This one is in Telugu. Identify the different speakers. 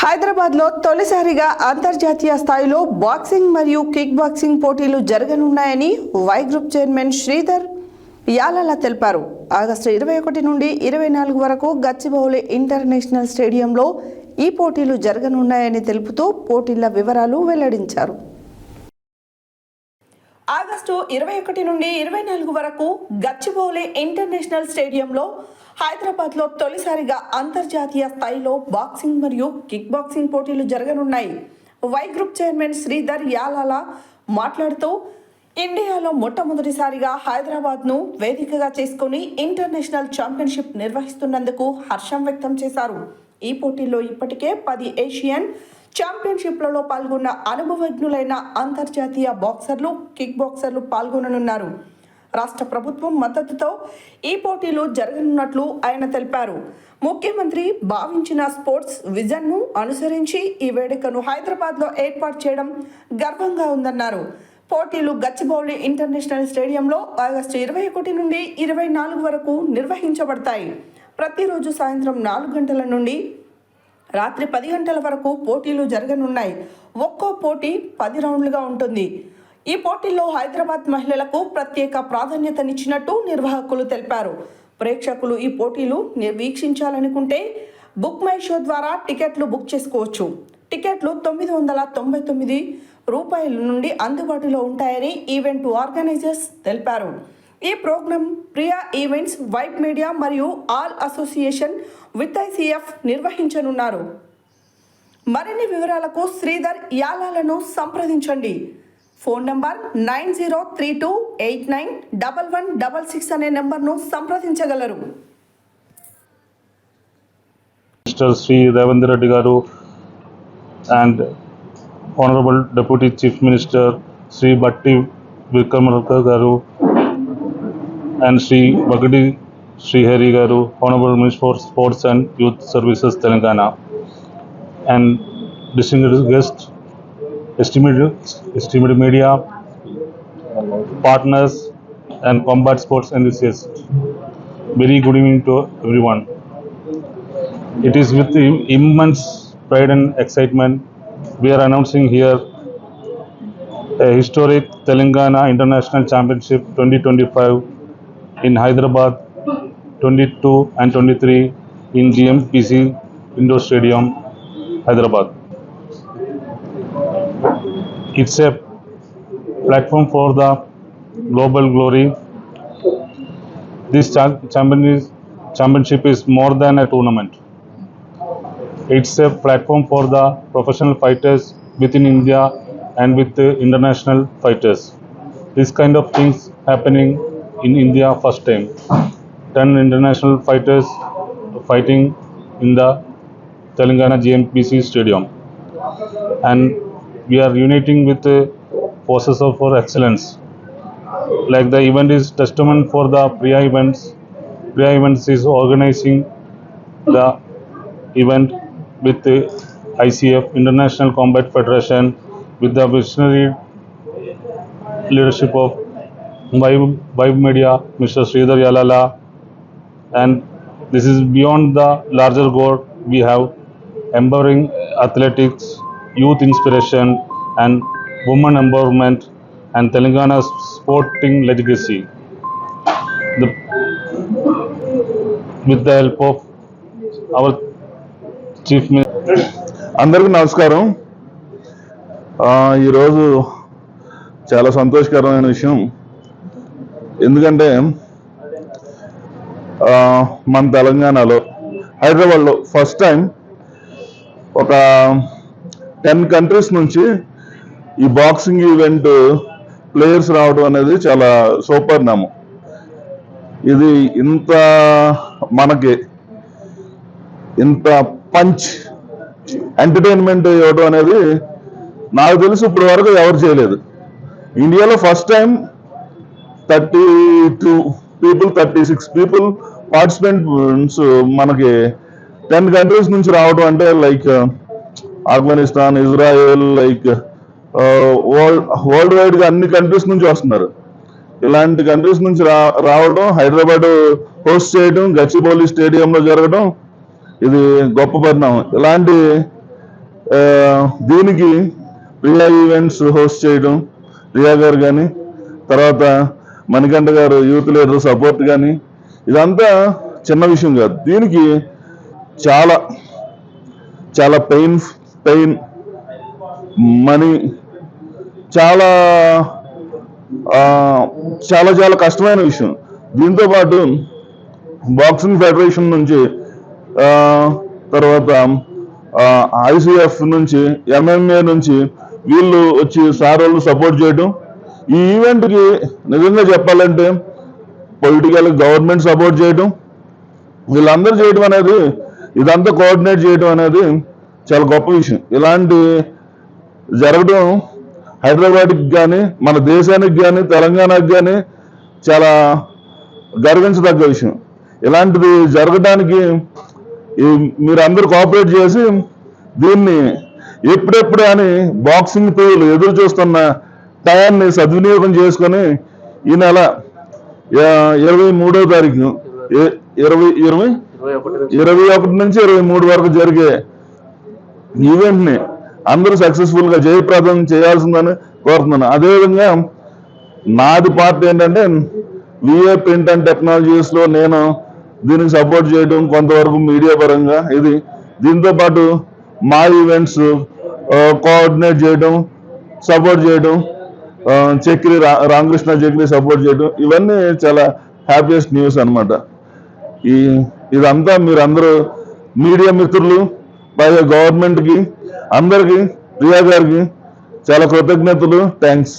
Speaker 1: హైదరాబాద్లో తొలిసారిగా అంతర్జాతీయ స్థాయిలో బాక్సింగ్ మరియు కిక్ బాక్సింగ్ పోటీలు జరగనున్నాయని Y group chairman Sridhar Yalala తెలిపారు. ఆగస్టు 21 నుండి 24 వరకు గచ్చిబౌలి ఇంటర్నేషనల్ స్టేడియంలో ఈ పోటీలు జరగనున్నాయని తెలుపుతూ పోటీల వివరాలు వెల్లడించారు. ఆగస్టు 21 నుండి 24 వరకు గచ్చిబౌలి ఇంటర్నేషనల్ స్టేడియంలో హైదరాబాద్లో తొలిసారిగా అంతర్జాతీయ స్థాయిలో బాక్సింగ్ మరియు కిక్ బాక్సింగ్ పోటీలు జరగనున్నాయి. Why group chairman Sridhar Yalala మాట్లాడుతూ ఇండియాలో మొట్టమొదటిసారిగా హైదరాబాద్ను వేదికగా చేసుకుని ఇంటర్నేషనల్ ఛాంపియన్షిప్ నిర్వహిస్తున్నందుకు హర్షం వ్యక్తం చేశారు. ఈ పోటీల్లో ఇప్పటికే 10 ఏషియన్ ఛాంపియన్షిప్లలో పాల్గొన్న అనుభవజ్ఞులైన అంతర్జాతీయ బాక్సర్లు, కిక్ బాక్సర్లు పాల్గొననున్నారు. రాష్ట్ర ప్రభుత్వం మద్దతుతో ఈ పోటీలు జరగనున్నట్లు ఆయన తెలిపారు. ముఖ్యమంత్రి భావించిన స్పోర్ట్స్ విజన్ను అనుసరించి ఈ వేడుకను హైదరాబాద్లో ఏర్పాటు చేయడం గర్వంగా ఉందన్నారు. పోటీలు గచ్చిబౌలి ఇంటర్నేషనల్ స్టేడియంలో ఆగస్టు 21 నుండి 24 వరకు నిర్వహించబడతాయి. ప్రతిరోజు సాయంత్రం 4 గంటల నుండి రాత్రి 10 గంటల వరకు పోటీలు జరగనున్నాయి. ఒక్కో పోటీ 10 రౌండ్లుగా ఉంటుంది. ఈ పోటీల్లో హైదరాబాద్ మహిళలకు ప్రత్యేక ప్రాధాన్యతనిచ్చినట్టు నిర్వాహకులు తెలిపారు. ప్రేక్షకులు ఈ పోటీలు వీక్షించాలనుకుంటే బుక్ మై షో ద్వారా టికెట్లు బుక్ చేసుకోవచ్చు. టికెట్లు 999 రూపాయల నుండి అందుబాటులో ఉంటాయని ఈవెంట్ ఆర్గనైజర్స్ తెలిపారు. ఈ programme Priya events, vibe media మరియు ఆల్ అసోసియేషన్ విత్ ఐసిఎఫ్ నిర్వహించనున్నారు. మరిన్ని వివరాలకు శ్రీధర్ యాలాలను సంప్రదించండి. ఫోన్ నంబర్ 9032891166 అనే నెంబర్ను సంప్రదించగలరు.
Speaker 2: మిస్టర్ శ్రీ రేవంత్ రెడ్డి గారు and honourable deputy chief minister Shri Bhatti Vikramarka గారు అండ్ శ్రీ వగడి శ్రీహరి గారు, honourable minister for sports and youth services Telangana, and distinguished guests, esteemed media partners and combat sports enthusiasts. Very good evening to everyone. It is with immense pride and excitement we are announcing here a historic Telangana International Championship 2025 in Hyderabad, 22 and 23 in GMPC Indoor Stadium, Hyderabad. It's a platform for the global glory. This championship is more than a tournament. It's a platform for the professional fighters within India and with the international fighters. This kind of things happening in India first time. 10 international fighters fighting in the Telangana GMPC Stadium. And we are uniting with the forces for excellence. Like the event is testament for the Priya Events. Priya Events is organizing the event with the ICF, International Combat Federation, with the visionary leadership of Vibe Media, Mr. Sridhar Yalala. And this is beyond the larger goal we have, empowering athletics, youth inspiration and women empowerment and Telangana's sporting legacy. With the help of our Chief Minister.
Speaker 3: అందరికీ నమస్కారం. ఈరోజు చాలా సంతోషకరమైన విషయం. ఎందుకంటే మన తెలంగాణలో హైదరాబాద్లో ఫస్ట్ టైం ఒక 10 కంట్రీస్ నుంచి ఈ బాక్సింగ్ ఈవెంట్ ప్లేయర్స్ రావడం అనేది చాలా సూపర్ నామం. ఇది మనకి ఇంత పంచ్ ఎంటర్టైన్మెంట్ ఇవ్వడం అనేది నాకు తెలిసి ఇప్పటి వరకు ఎవరు చేయలేదు. ఇండియాలో first time 32 people 36 people participants మనకి 10 కంట్రీస్ నుంచి రావడం అంటే like Afghanistan, Israel, like world wide గా అన్ని కంట్రీస్ నుంచి వస్తున్నారు. ఇలాంటి కంట్రీస్ నుంచి రావడం, హైదరాబాద్ హోస్ట్ చేయడం, గచ్చిబౌలి స్టేడియంలో జరగడం ఇది గొప్ప పరిణామం. ఇలాంటి దీనికి ప్రియా ఈవెంట్స్ హోస్ట్ చేయడం, ప్రియా గారు కానీ, తర్వాత మణికంఠ గారు యూత్ లీడర్ సపోర్ట్ కానీ, ఇదంతా చిన్న విషయం కాదు. దీనికి చాలా చాలా పెయిన్ మనీ, చాలా చాలా చాలా కష్టమైన విషయం. దీంతో పాటు బాక్సింగ్ ఫెడరేషన్ నుంచి, తర్వాత ICF నుంచి, MMA నుంచి వీళ్ళు వచ్చి సార్ వాళ్ళు సపోర్ట్ చేయడం, ఈ ఈవెంట్కి నిజంగా చెప్పాలంటే పొలిటికల్ గవర్నమెంట్ సపోర్ట్ చేయడం, వీళ్ళందరూ చేయడం అనేది, ఇదంతా కోఆర్డినేట్ చేయడం అనేది చాలా గొప్ప విషయం. ఇలాంటి జరగడం హైదరాబాద్కి కానీ, మన దేశానికి కానీ, తెలంగాణకి కానీ చాలా గర్వించదగ్గ విషయం. ఇలాంటిది జరగడానికి మీరు అందరూ కోఆపరేట్ చేసి దీన్ని ఎప్పుడెప్పుడు అని బాక్సింగ్ ప్రియులు ఎదురు చూస్తున్న టయాన్ని సద్వినియోగం చేసుకొని ఈ నెల 23వ తారీఖు 21 నుంచి 23 వరకు జరిగే ఈవెంట్ని అందరూ సక్సెస్ఫుల్గా జయప్రదం చేయాల్సిందని కోరుతున్నాను. అదేవిధంగా నాది పార్ట్ ఏంటంటే VA ప్రింట్ అండ్ టెక్నాలజీస్లో నేను దీనికి సపోర్ట్ చేయడం, కొంతవరకు మీడియా పరంగా ఇది, దీంతో పాటు మా ఈవెంట్స్ కోఆర్డినేట్ చేయడం, సపోర్ట్ చేయడం, చక్రి రామకృష్ణ చక్రి సపోర్ట్ చేయడం, ఇవన్నీ చాలా హ్యాపీయెస్ట్ న్యూస్ అనమాట. ఇదంతా మీరందరూ మీడియా మిత్రులు, పైగా గవర్నమెంట్కి, అందరికీ, ప్రియా గారికి చాలా కృతజ్ఞతలు. థ్యాంక్స్.